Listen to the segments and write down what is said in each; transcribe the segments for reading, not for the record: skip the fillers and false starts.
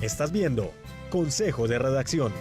Estás viendo Consejo de Redacción.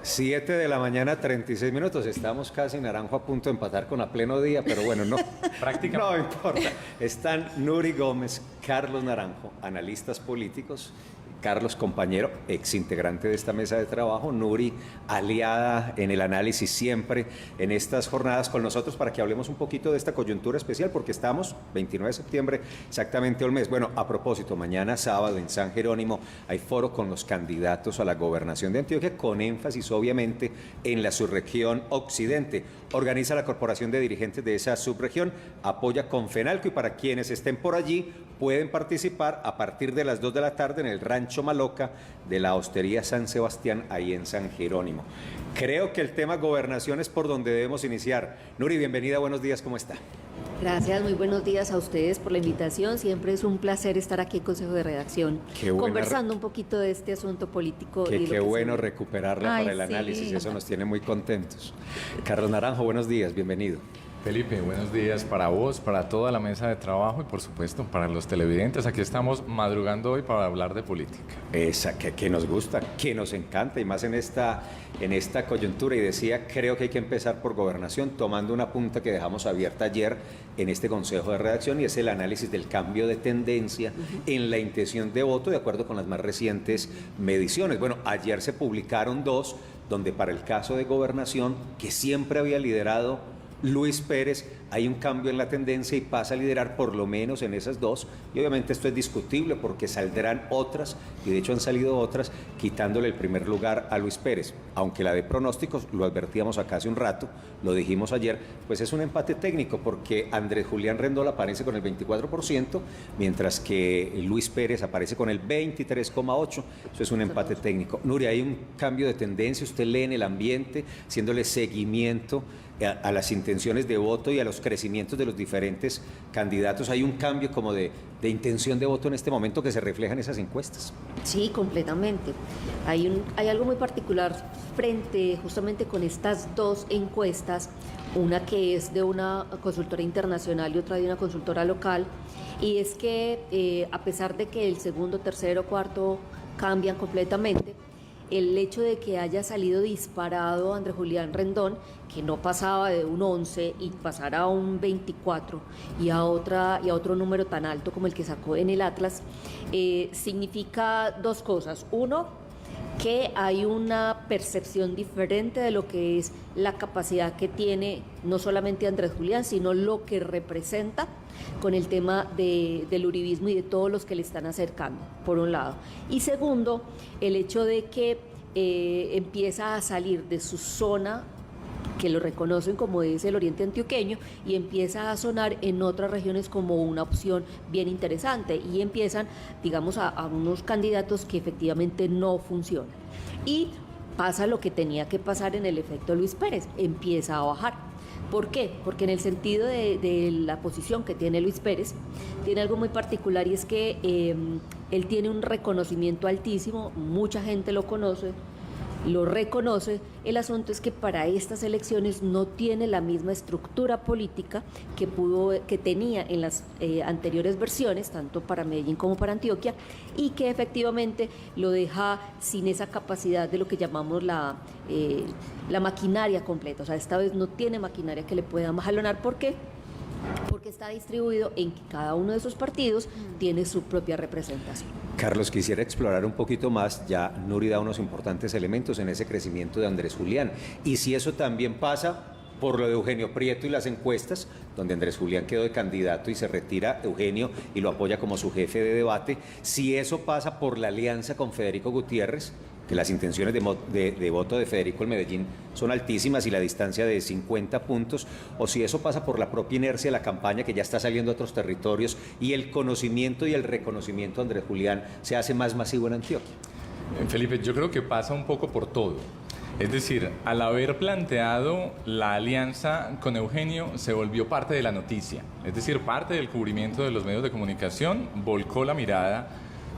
Siete de la mañana, 36 minutos. Estamos casi, Naranjo, a punto de empatar con a pleno día, pero bueno, no. Prácticamente. No importa. Están Nuri Gómez, Carlos Naranjo, analistas políticos. Carlos, compañero, ex integrante de esta mesa de trabajo. Nuri, aliada en el análisis siempre en estas jornadas con nosotros para que hablemos un poquito de esta coyuntura especial, porque estamos 29 de septiembre, exactamente un mes. Bueno, a propósito, mañana sábado en San Jerónimo hay foro con los candidatos a la gobernación de Antioquia, con énfasis obviamente en la subregión occidente. Organiza la Corporación de Dirigentes de esa subregión, apoya Confenalco, y para quienes estén por allí pueden participar a partir de las 2 de la tarde en el Rancho Maloca de la Hostería San Sebastián, ahí en San Jerónimo. Creo que el tema gobernación es por donde debemos iniciar. Nuri, bienvenida, buenos días, ¿cómo está? Gracias, muy buenos días a ustedes por la invitación. Siempre es un placer estar aquí en Consejo de Redacción, conversando un poquito de este asunto político. Qué bueno recuperarla para el análisis, eso nos tiene muy contentos. Carlos Naranjo, buenos días, bienvenido. Felipe, buenos días para vos, para toda la mesa de trabajo y por supuesto para los televidentes. Aquí estamos madrugando hoy para hablar de política. Esa que nos gusta, que nos encanta, y más en esta coyuntura. Y decía, creo que hay que empezar por gobernación, tomando una punta que dejamos abierta ayer en este Consejo de Redacción, y es el análisis del cambio de tendencia en la intención de voto de acuerdo con las más recientes mediciones. Bueno, ayer se publicaron dos, donde para el caso de gobernación, que siempre había liderado Luis Pérez, hay un cambio en la tendencia y pasa a liderar por lo menos en esas dos, y obviamente esto es discutible porque saldrán otras, y de hecho han salido otras, quitándole el primer lugar a Luis Pérez, aunque la de pronósticos, lo advertíamos acá hace un rato, lo dijimos ayer, pues es un empate técnico porque Andrés Julián Rendón aparece con el 24%, mientras que Luis Pérez aparece con el 23,8%, eso es un empate técnico. Nuria, hay un cambio de tendencia, usted lee en el ambiente, haciéndole seguimiento a las intenciones de voto y a los crecimientos de los diferentes candidatos. ¿Hay un cambio como de intención de voto en este momento que se refleja en esas encuestas? Sí, completamente. Hay algo muy particular frente justamente con estas dos encuestas, una que es de una consultora internacional y otra de una consultora local, y es que a pesar de que el segundo, tercero, cuarto cambian completamente, el hecho de que haya salido disparado Andrés Julián Rendón, que no pasaba de un 11 y pasara a un 24 y a otro número tan alto como el que sacó en el Atlas, significa dos cosas. Uno, que hay una percepción diferente de lo que es la capacidad que tiene no solamente Andrés Julián, sino lo que representa con el tema del uribismo y de todos los que le están acercando, por un lado. Y segundo, el hecho de que empieza a salir de su zona, que lo reconocen como es el oriente antioqueño, y empieza a sonar en otras regiones como una opción bien interesante, y empiezan, digamos, a unos candidatos que efectivamente no funcionan. Y pasa lo que tenía que pasar en el efecto Luis Pérez, empieza a bajar. ¿Por qué? Porque en el sentido de la posición que tiene Luis Pérez, tiene algo muy particular, y es que él tiene un reconocimiento altísimo, mucha gente lo conoce, lo reconoce. El asunto es que para estas elecciones no tiene la misma estructura política que tenía en las anteriores versiones, tanto para Medellín como para Antioquia, y que efectivamente lo deja sin esa capacidad de lo que llamamos la maquinaria completa. O sea, esta vez no tiene maquinaria que le pueda jalonar. ¿Por qué? Porque está distribuido en que cada uno de esos partidos tiene su propia representación. Carlos, quisiera explorar un poquito más, ya Nuri da unos importantes elementos en ese crecimiento de Andrés Julián, y si eso también pasa por lo de Eugenio Prieto y las encuestas, donde Andrés Julián quedó de candidato y se retira Eugenio y lo apoya como su jefe de debate, si eso pasa por la alianza con Federico Gutiérrez, que las intenciones de voto de Federico en Medellín son altísimas y la distancia de 50 puntos, o si eso pasa por la propia inercia de la campaña que ya está saliendo a otros territorios y el conocimiento y el reconocimiento de Andrés Julián se hace más masivo en Antioquia. Felipe, yo creo que pasa un poco por todo. Es decir, al haber planteado la alianza con Eugenio, se volvió parte de la noticia. Es decir, parte del cubrimiento de los medios de comunicación volcó la mirada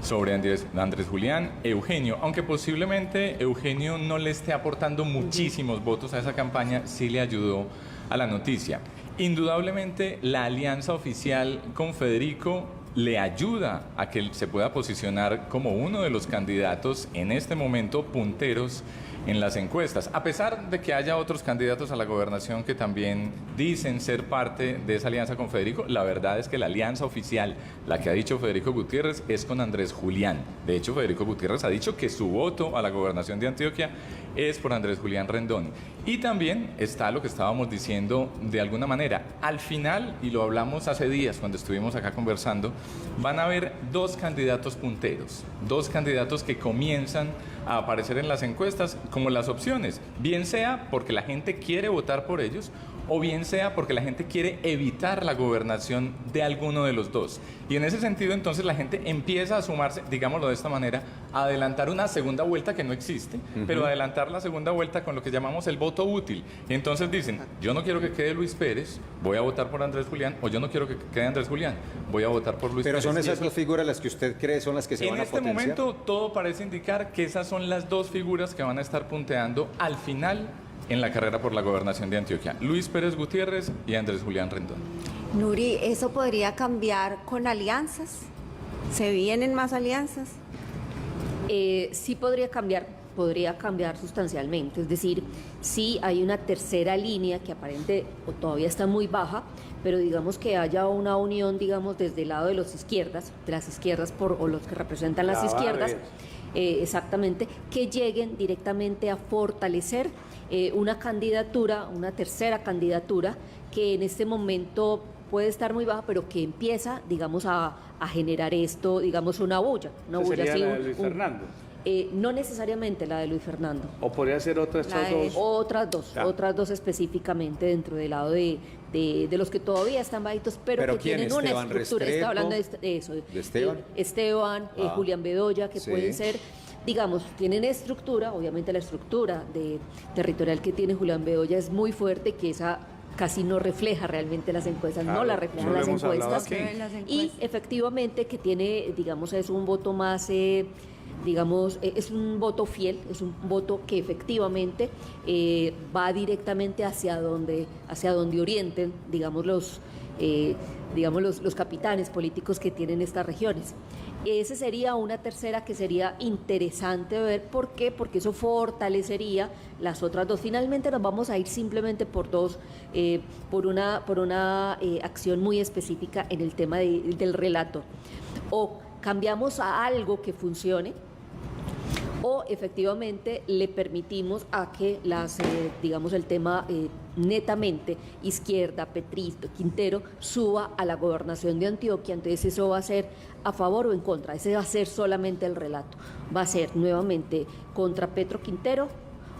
sobre Andrés Julián, Eugenio, aunque posiblemente Eugenio no le esté aportando muchísimos votos a esa campaña, sí le ayudó a la noticia. Indudablemente, la alianza oficial con Federico le ayuda a que se pueda posicionar como uno de los candidatos en este momento punteros en las encuestas, a pesar de que haya otros candidatos a la gobernación que también dicen ser parte de esa alianza con Federico. La verdad es que la alianza oficial, la que ha dicho Federico Gutiérrez, es con Andrés Julián. De hecho, Federico Gutiérrez ha dicho que su voto a la gobernación de Antioquia es por Andrés Julián Rendón. Y también está lo que estábamos diciendo de alguna manera. Al final, y lo hablamos hace días cuando estuvimos acá conversando, van a haber dos candidatos punteros, dos candidatos que comienzan a aparecer en las encuestas como las opciones, bien sea porque la gente quiere votar por ellos o bien sea porque la gente quiere evitar la gobernación de alguno de los dos. Y en ese sentido, entonces, la gente empieza a sumarse, digámoslo de esta manera, a adelantar una segunda vuelta que no existe, pero adelantar la segunda vuelta con lo que llamamos el voto útil. Y entonces dicen, yo no quiero que quede Luis Pérez, voy a votar por Andrés Julián, o yo no quiero que quede Andrés Julián, voy a votar por Luis Pérez. Pero son esas dos figuras las que usted cree son las que se van a potenciar. En este momento, todo parece indicar que esas son las dos figuras que van a estar punteando al final en la carrera por la gobernación de Antioquia: Luis Pérez Gutiérrez y Andrés Julián Rendón. Nuri, ¿eso podría cambiar con alianzas? ¿Se vienen más alianzas? Sí podría cambiar sustancialmente. Es decir, sí hay una tercera línea que aparente o todavía está muy baja, pero digamos que haya una unión, digamos, desde el lado de las izquierdas o los que representan las izquierdas, exactamente, que lleguen directamente a fortalecer una candidatura, una tercera candidatura, que en este momento puede estar muy baja, pero que empieza, digamos, a generar esto, digamos, una bulla. ¿Sería así, la de Luis Fernando? No necesariamente la de Luis Fernando. ¿O podría ser otra de estas dos? Otras dos específicamente dentro del lado de los que todavía están bajitos, pero que ¿quién? tienen una Esteban estructura. Restrepo, Está hablando de eso. ¿De Esteban? Esteban, Julián Bedoya, que sí, pueden ser, digamos, tienen estructura. Obviamente la estructura territorial que tiene Julián Bedoya es muy fuerte, que esa casi no refleja realmente las encuestas, no la reflejan las encuestas. Y efectivamente que tiene, digamos, es un voto más... digamos, es un voto fiel, es un voto que efectivamente va directamente hacia donde orienten, digamos, los capitanes políticos que tienen estas regiones. Ese sería una tercera que sería interesante ver. ¿Por qué? Porque eso fortalecería las otras dos. Finalmente nos vamos a ir simplemente por dos, por una acción muy específica en el tema del relato. O cambiamos a algo que funcione, o efectivamente le permitimos a que digamos, el tema netamente izquierda, petrista, Quintero, suba a la gobernación de Antioquia. Entonces eso va a ser a favor o en contra. Ese va a ser solamente el relato. Va a ser nuevamente contra Petro Quintero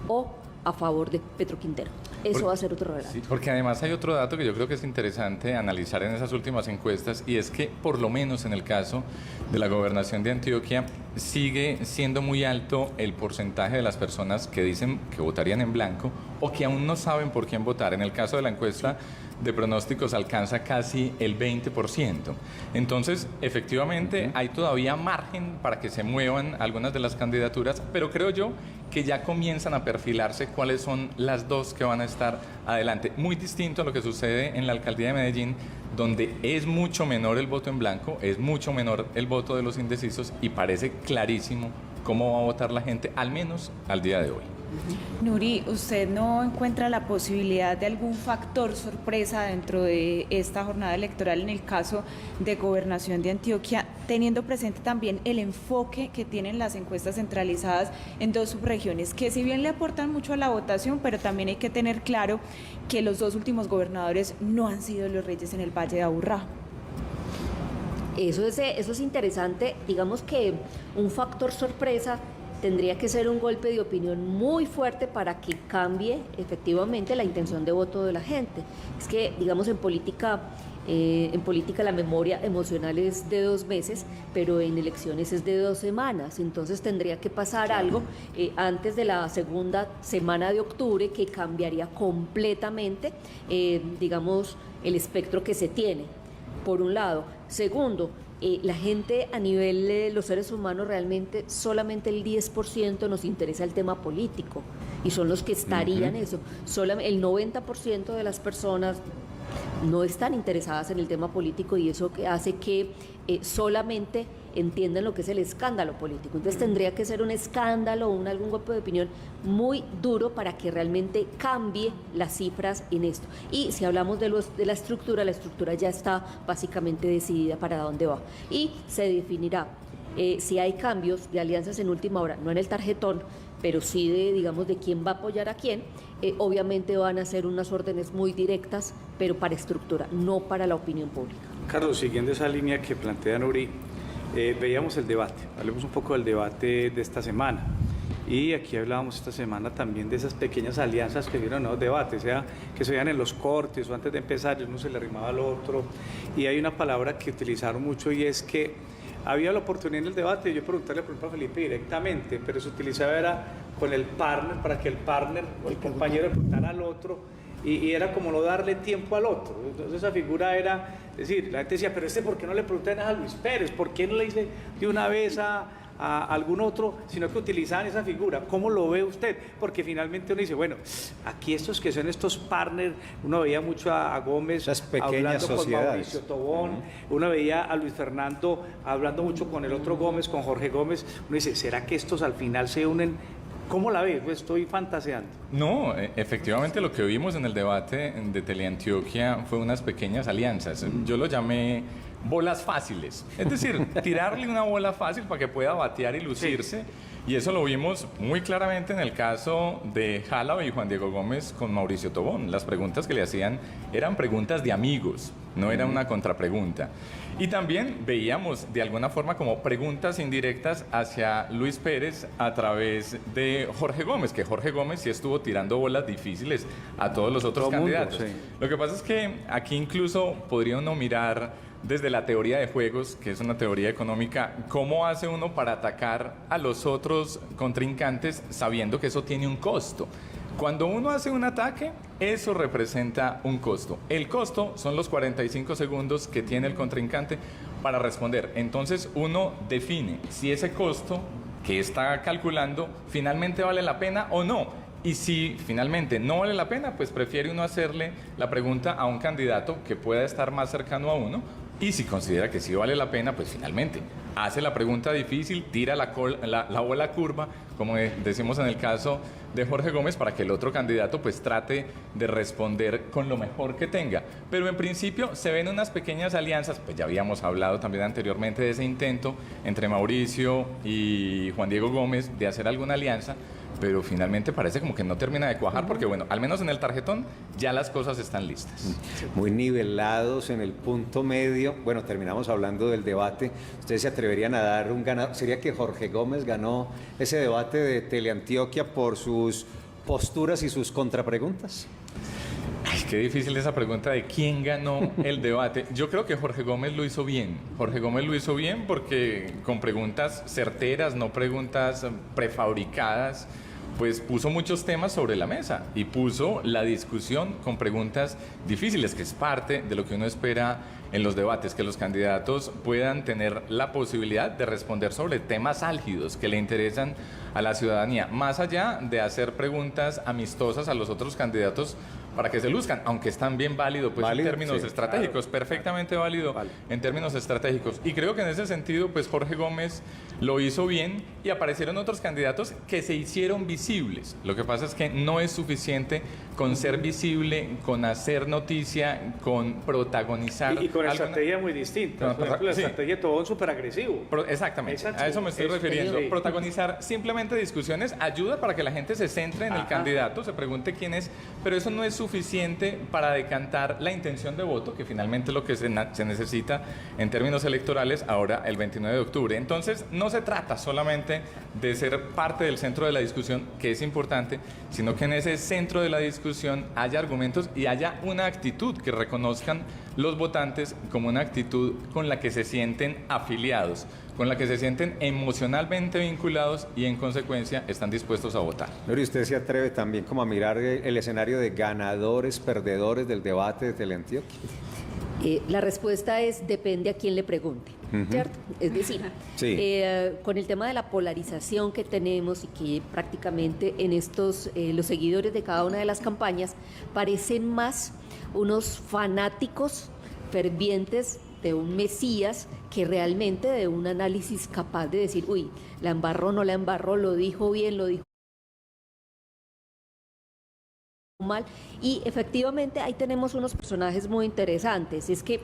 o a favor de Petro Quintero. Eso va a ser otro relato. Sí, porque además hay otro dato que yo creo que es interesante analizar en esas últimas encuestas, y es que por lo menos en el caso de la gobernación de Antioquia sigue siendo muy alto el porcentaje de las personas que dicen que votarían en blanco o que aún no saben por quién votar. En el caso de la encuesta de pronósticos alcanza casi el 20%. Entonces, efectivamente, hay todavía margen para que se muevan algunas de las candidaturas, pero creo yo que ya comienzan a perfilarse cuáles son las dos que van a estar adelante. Muy distinto a lo que sucede en la alcaldía de Medellín, donde es mucho menor el voto en blanco, es mucho menor el voto de los indecisos, y parece clarísimo cómo va a votar la gente, al menos al día de hoy. Nuri, ¿usted no encuentra la posibilidad de algún factor sorpresa dentro de esta jornada electoral en el caso de gobernación de Antioquia, teniendo presente también el enfoque que tienen las encuestas centralizadas en dos subregiones, que si bien le aportan mucho a la votación, pero también hay que tener claro que los dos últimos gobernadores no han sido los reyes en el Valle de Aburrá? Eso es interesante. Digamos que un factor sorpresa tendría que ser un golpe de opinión muy fuerte para que cambie efectivamente la intención de voto de la gente. Es que, digamos, en política En política la memoria emocional es de 2 meses, pero en elecciones es de 2 semanas. Entonces tendría que pasar algo antes de la segunda semana de octubre que cambiaría completamente, digamos, el espectro que se tiene, por un lado. Segundo, la gente a nivel de los seres humanos realmente solamente el 10% nos interesa el tema político y son los que estarían eso. El 90% de las personas no están interesadas en el tema político y eso que hace que solamente entiendan lo que es el escándalo político. Entonces tendría que ser un escándalo o algún golpe de opinión muy duro para que realmente cambie las cifras en esto. Y si hablamos de la estructura ya está básicamente decidida para dónde va. Y se definirá si hay cambios de alianzas en última hora, no en el tarjetón, pero sí de quién va a apoyar a quién. Obviamente van a ser unas órdenes muy directas, pero para estructura, no para la opinión pública. Carlos, siguiendo esa línea que plantea Nuri, veíamos el debate, hablemos un poco del debate de esta semana. Y aquí hablábamos esta semana también de esas pequeñas alianzas que vieron en los debates, sea que se veían en los cortes o antes de empezar, uno se le arrimaba al otro. Y hay una palabra que utilizaron mucho y es que había la oportunidad en el debate, yo preguntarle por ejemplo a Felipe directamente, pero se utilizaba era con el partner, para que el partner o el compañero le preguntara al otro, y era como no darle tiempo al otro. Entonces esa figura era, es decir, la gente decía, pero ¿por qué no le preguntan a Luis Pérez? ¿Por qué no le dice de una vez a algún otro, sino que utilizaban esa figura? ¿Cómo lo ve usted? Porque finalmente uno dice, bueno, aquí estos que son estos partners, uno veía mucho a Gómez hablando con Mauricio Tobón, uno veía a Luis Fernando hablando mucho con el otro Gómez, con Jorge Gómez, uno dice, ¿será que estos al final se unen? ¿Cómo la ves? Pues estoy fantaseando. No, efectivamente lo que vimos en el debate de Teleantioquia fue unas pequeñas alianzas. Yo lo llamé bolas fáciles. Es decir, tirarle una bola fácil para que pueda batear y lucirse. Sí. Y eso lo vimos muy claramente en el caso de Jálava y Juan Diego Gómez con Mauricio Tobón. Las preguntas que le hacían eran preguntas de amigos, no era una contrapregunta. Y también veíamos de alguna forma como preguntas indirectas hacia Luis Pérez a través de Jorge Gómez, que Jorge Gómez sí estuvo tirando bolas difíciles a todos los otros candidatos. Sí. Lo que pasa es que aquí incluso podría uno mirar desde la teoría de juegos, que es una teoría económica, cómo hace uno para atacar a los otros contrincantes sabiendo que eso tiene un costo. Cuando uno hace un ataque, eso representa un costo. El costo son los 45 segundos que tiene el contrincante para responder. Entonces uno define si ese costo que está calculando finalmente vale la pena o no. Y si finalmente no vale la pena, pues prefiere uno hacerle la pregunta a un candidato que pueda estar más cercano a uno. Y si considera que sí vale la pena, pues finalmente hace la pregunta difícil, tira la bola curva, como decimos en el caso de Jorge Gómez, para que el otro candidato pues trate de responder con lo mejor que tenga. Pero en principio se ven unas pequeñas alianzas, pues ya habíamos hablado también anteriormente de ese intento entre Mauricio y Juan Diego Gómez de hacer alguna alianza, pero finalmente parece como que no termina de cuajar, porque bueno, al menos en el tarjetón ya las cosas están listas. Muy nivelados en el punto medio. Bueno, terminamos hablando del debate. ¿Ustedes se atreverían a dar un ganador? ¿Sería que Jorge Gómez ganó ese debate de Teleantioquia por sus posturas y sus contrapreguntas? Ay, qué difícil esa pregunta de quién ganó el debate. Yo creo que Jorge Gómez lo hizo bien. Jorge Gómez lo hizo bien porque con preguntas certeras, no preguntas prefabricadas, pues puso muchos temas sobre la mesa y puso la discusión con preguntas difíciles, que es parte de lo que uno espera en los debates, que los candidatos puedan tener la posibilidad de responder sobre temas álgidos que le interesan a la ciudadanía, más allá de hacer preguntas amistosas a los otros candidatos para que se luzcan, aunque es también válido, pues, en términos estratégicos, claro, perfectamente válido en términos estratégicos. Y creo que en ese sentido, pues Jorge Gómez lo hizo bien y aparecieron otros candidatos que se hicieron visibles. Lo que pasa es que no es suficiente con ser visible, con hacer noticia, con protagonizar. Y con estrategia muy distinta. Por ejemplo, la estrategia de Tobón súper agresivo. Exactamente, a eso me estoy refiriendo. Sí. Protagonizar simplemente discusiones ayuda para que la gente se centre en el candidato, se pregunte quién es, pero eso no es suficiente para decantar la intención de voto, que finalmente es lo que se necesita en términos electorales ahora el 29 de octubre. Entonces, no se trata solamente de ser parte del centro de la discusión, que es importante, sino que en ese centro de la discusión haya argumentos y haya una actitud que reconozcan los votantes como una actitud con la que se sienten afiliados, con la que se sienten emocionalmente vinculados y en consecuencia están dispuestos a votar. Nuri, ¿usted se atreve también como a mirar el escenario de ganadores, perdedores del debate de Antioquia? La respuesta es depende a quién le pregunte, ¿cierto? Es decir, Sí. Con el tema de la polarización que tenemos y que prácticamente en estos, los seguidores de cada una de las campañas parecen más unos fanáticos fervientes de un Mesías que realmente de un análisis capaz de decir, uy, la embarró, no la embarró, lo dijo bien, lo dijo mal. Y efectivamente ahí tenemos unos personajes muy interesantes. Es que,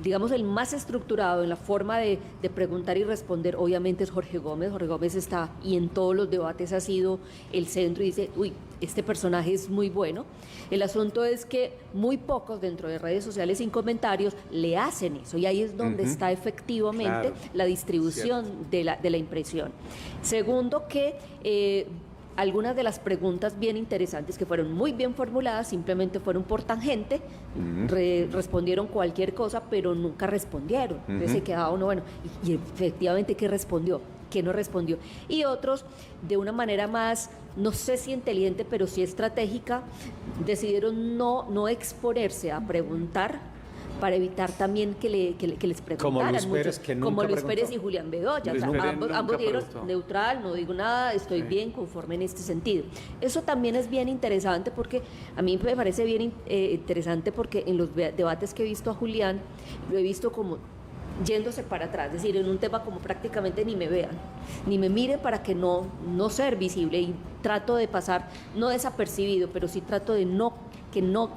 digamos, el más estructurado en la forma de preguntar y responder, obviamente es Jorge Gómez. Jorge Gómez está y en todos los debates ha sido el centro y dice, uy, este personaje es muy bueno. El asunto es que muy pocos dentro de redes sociales sin comentarios le hacen eso y ahí es donde está efectivamente la distribución de la impresión. Segundo, que algunas de las preguntas bien interesantes que fueron muy bien formuladas simplemente fueron por tangente, respondieron cualquier cosa, pero nunca respondieron. Entonces se quedaba uno, bueno, y efectivamente, ¿qué respondió? ¿Qué no respondió? Y otros, de una manera más, no sé si inteligente, pero sí estratégica, decidieron no exponerse a preguntar para evitar también que les preguntaran como Luis Pérez, mucho, que nunca como Luis preguntó. Pérez y Julián Bedoya. Luis O sea, Pérez ambos dijeron preguntó. neutral, no digo nada, estoy bien, conforme en este sentido. Eso también es bien interesante porque a mí me parece bien interesante porque en los debates que he visto a Julián, lo he visto como yéndose para atrás, es decir, en un tema como prácticamente ni me vean, ni me miren para que no ser visible y trato de pasar, no desapercibido, pero sí trato de que no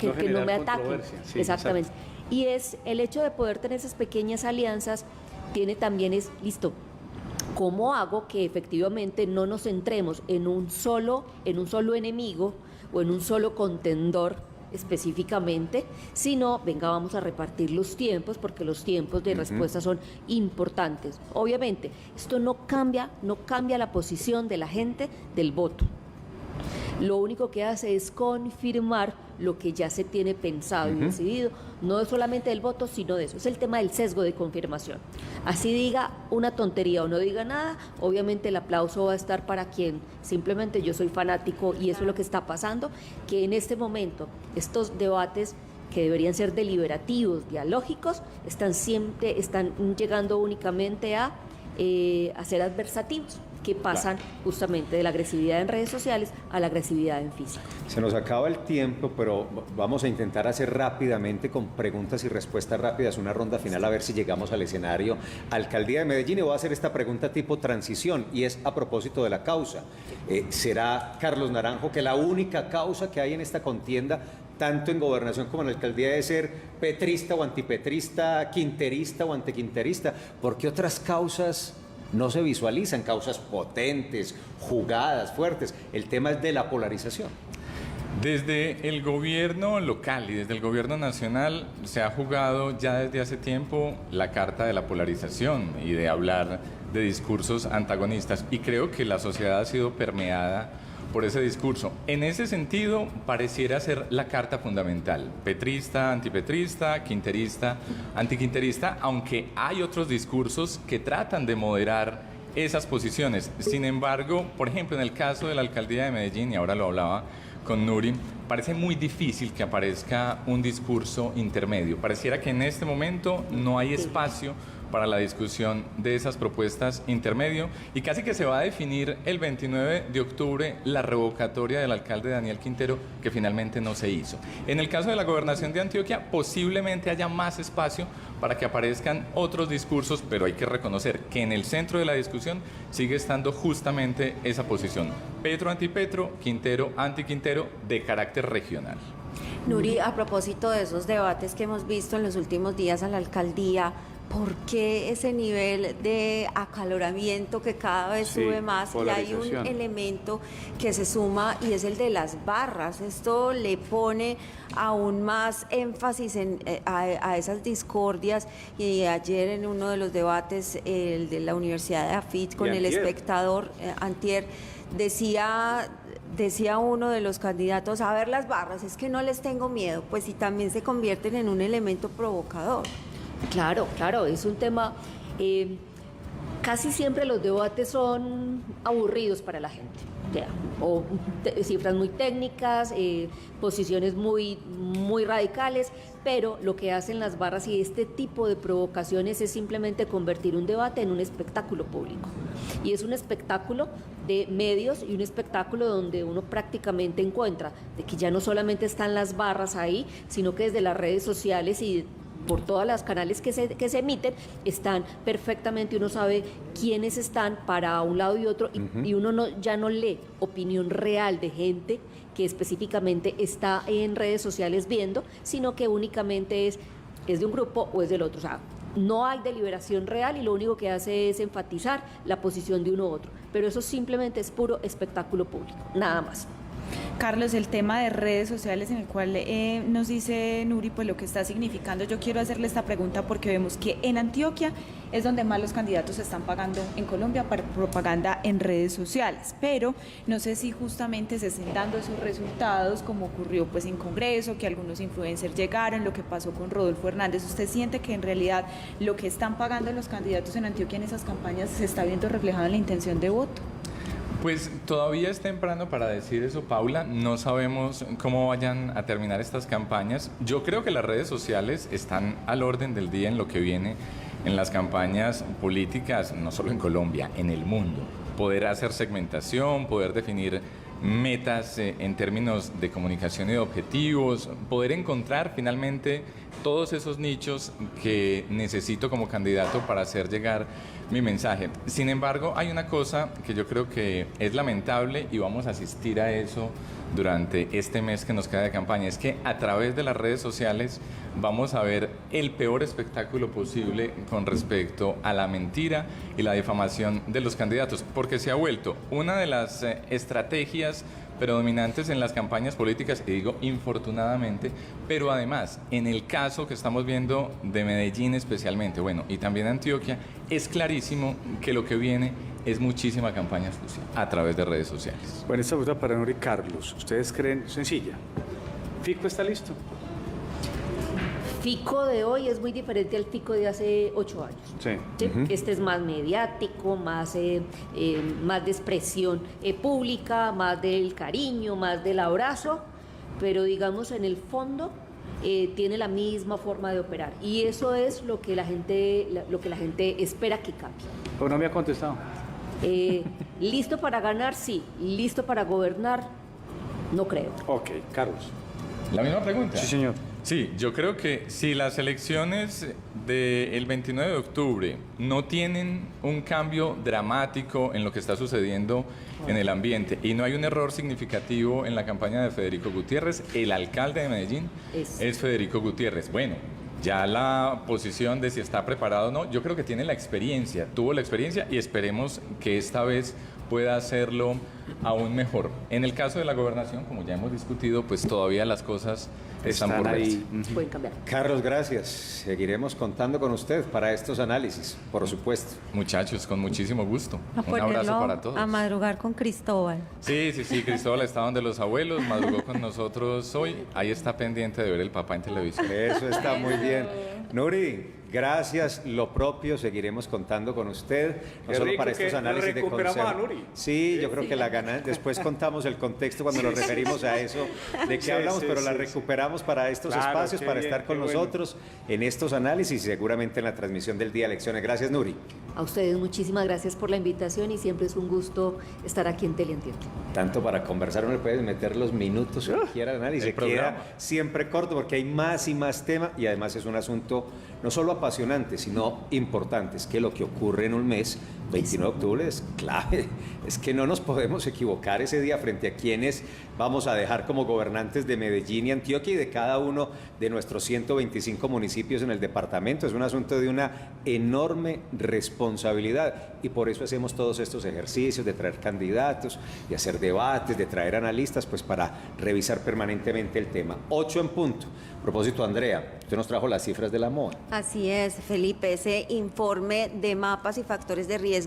me ataquen. Sí, exactamente. exacto. Y es el hecho de poder tener esas pequeñas alianzas, tiene también es, listo, ¿cómo hago que efectivamente no nos centremos en un solo enemigo o en un solo contendor específicamente, sino, venga, vamos a repartir los tiempos, porque los tiempos de respuesta son importantes. Obviamente, esto no cambia la posición de la gente del voto. Lo único que hace es confirmar lo que ya se tiene pensado y decidido, no solamente del voto, sino de eso. Es el tema del sesgo de confirmación. Así diga una tontería o no diga nada, obviamente el aplauso va a estar para quien simplemente yo soy fanático y eso es lo que está pasando, que en este momento estos debates que deberían ser deliberativos, dialógicos, están llegando únicamente a ser adversativos, que pasan justamente de la agresividad en redes sociales a la agresividad en físico. Se nos acaba el tiempo, pero vamos a intentar hacer rápidamente, con preguntas y respuestas rápidas, una ronda final a ver si llegamos al escenario. Alcaldía de Medellín, y voy a hacer esta pregunta tipo transición, y es a propósito de la causa. ¿Será Carlos Naranjo que la única causa que hay en esta contienda, tanto en gobernación como en la alcaldía, de ser petrista o antipetrista, quinterista o antiquinterista? ¿Por qué otras causas no se visualizan? Causas potentes, jugadas, fuertes. El tema es de la polarización. Desde el gobierno local y desde el gobierno nacional se ha jugado ya desde hace tiempo la carta de la polarización y de hablar de discursos antagonistas, y creo que la sociedad ha sido permeada por ese discurso. En ese sentido, pareciera ser la carta fundamental: petrista, antipetrista, quinterista, antiquinterista, aunque hay otros discursos que tratan de moderar esas posiciones. Sin embargo, por ejemplo, en el caso de la alcaldía de Medellín, y ahora lo hablaba con Nuri, parece muy difícil que aparezca un discurso intermedio. Pareciera que en este momento no hay espacio para la discusión de esas propuestas intermedio, y casi que se va a definir el 29 de octubre la revocatoria del alcalde Daniel Quintero, que finalmente no se hizo. En el caso de la gobernación de Antioquia, posiblemente haya más espacio para que aparezcan otros discursos, pero hay que reconocer que en el centro de la discusión sigue estando justamente esa posición: Petro antipetro, Quintero antiquintero, de carácter regional. Nuri, a propósito de esos debates que hemos visto en los últimos días a la alcaldía, ¿por qué ese nivel de acaloramiento que cada vez Sí, sube más? Y hay un polarización. elemento que se suma y es el de las barras. Esto le pone aún más énfasis a esas discordias. Y ayer en uno de los debates, el de la Universidad de Afit con Y el antier. espectador, antier, decía uno de los candidatos, a ver las barras, es que no les tengo miedo, pues si también se convierten en un elemento provocador. Claro, claro, es un tema, casi siempre los debates son aburridos para la gente, o cifras muy técnicas, posiciones muy radicales, pero lo que hacen las barras y este tipo de provocaciones es simplemente convertir un debate en un espectáculo público. Y es un espectáculo de medios y un espectáculo donde uno prácticamente encuentra de que ya no solamente están las barras ahí, sino que desde las redes sociales y por todas las canales que se emiten, están perfectamente, uno sabe quiénes están para un lado y otro, y uno ya no lee opinión real de gente que específicamente está en redes sociales viendo, sino que únicamente es de un grupo o es del otro. O sea, no hay deliberación real y lo único que hace es enfatizar la posición de uno u otro. Pero eso simplemente es puro espectáculo público, nada más. Carlos, el tema de redes sociales en el cual nos dice Nuri, pues lo que está significando, yo quiero hacerle esta pregunta porque vemos que en Antioquia es donde más los candidatos están pagando en Colombia para propaganda en redes sociales, pero no sé si justamente se estén dando esos resultados como ocurrió pues en Congreso, que algunos influencers llegaron, lo que pasó con Rodolfo Hernández. ¿Usted siente que en realidad lo que están pagando los candidatos en Antioquia en esas campañas se está viendo reflejado en la intención de voto? Pues todavía es temprano para decir eso, Paula. No sabemos cómo vayan a terminar estas campañas. Yo creo que las redes sociales están al orden del día en lo que viene en las campañas políticas, no solo en Colombia, en el mundo. Poder hacer segmentación, poder definir metas en términos de comunicación y de objetivos, poder encontrar finalmente todos esos nichos que necesito como candidato para hacer llegar mi mensaje. Sin embargo, hay una cosa que yo creo que es lamentable y vamos a asistir a eso durante este mes que nos queda de campaña, es que a través de las redes sociales vamos a ver el peor espectáculo posible con respecto a la mentira y la difamación de los candidatos, porque se ha vuelto una de las estrategias predominantes en las campañas políticas, y digo infortunadamente, pero además, en el caso que estamos viendo de Medellín especialmente, bueno, y también Antioquia, es clarísimo que lo que viene es muchísima campaña sucia a través de redes sociales. Bueno, esta pregunta para Nuri Carlos. ¿Ustedes creen sencilla? ¿Fico está listo? Fico de hoy es muy diferente al Fico de hace 8 años. Sí. ¿Sí? Este es más mediático, más de expresión pública, más del cariño, más del abrazo, pero digamos en el fondo tiene la misma forma de operar y eso es lo que la gente espera que cambie. ¿O no me ha contestado? ¿Listo para ganar? Sí. ¿Listo para gobernar? No creo. Ok, Carlos. ¿La misma pregunta? Sí, señor. Sí, yo creo que si las elecciones del 29 de octubre no tienen un cambio dramático en lo que está sucediendo en el ambiente y no hay un error significativo en la campaña de Federico Gutiérrez, el alcalde de Medellín es Federico Gutiérrez. Bueno, ya la posición de si está preparado o no, yo creo que tiene la experiencia, tuvo la experiencia y esperemos que esta vez pueda hacerlo aún mejor. En el caso de la gobernación, como ya hemos discutido, pues todavía las cosas están por verse. ahí. Pueden cambiar. Carlos, gracias. Seguiremos contando con usted para estos análisis, por supuesto. Muchachos, con muchísimo gusto. A Un abrazo ponerlo para todos. a madrugar con Cristóbal. Sí, Cristóbal está donde los abuelos, madrugó con nosotros hoy. Ahí está pendiente de ver el papá en televisión. Eso está muy bien. Nuri, gracias. Lo propio, seguiremos contando con usted, no Qué solo rico para que estos análisis de recuperamos consejo. a Nuri. Sí, yo creo que la gana. Después contamos el contexto cuando nos referimos a eso, de qué Sí, hablamos, sí, pero la sí, recuperamos para estos Claro, espacios, qué para bien, estar con qué bueno. nosotros en estos análisis y seguramente en la transmisión del día de elecciones. Gracias, Nuri. A ustedes muchísimas gracias por la invitación y siempre es un gusto estar aquí en Teleantioquia. Tanto para conversar, uno le puede meter los minutos que quiera y se queda siempre corto porque hay más y más tema y además es un asunto no solo apasionante, sino importante. Es que lo que ocurre en un mes, 29 de octubre, es clave. Es que no nos podemos equivocar ese día frente a quienes vamos a dejar como gobernantes de Medellín y Antioquia y de cada uno de nuestros 125 municipios en el departamento. Es un asunto de una enorme responsabilidad y por eso hacemos todos estos ejercicios de traer candidatos, de hacer debates, de traer analistas, pues para revisar permanentemente el tema. 8 en punto. A propósito, Andrea, usted nos trajo las cifras de la moda. Así es, Felipe, ese informe de mapas y factores de riesgo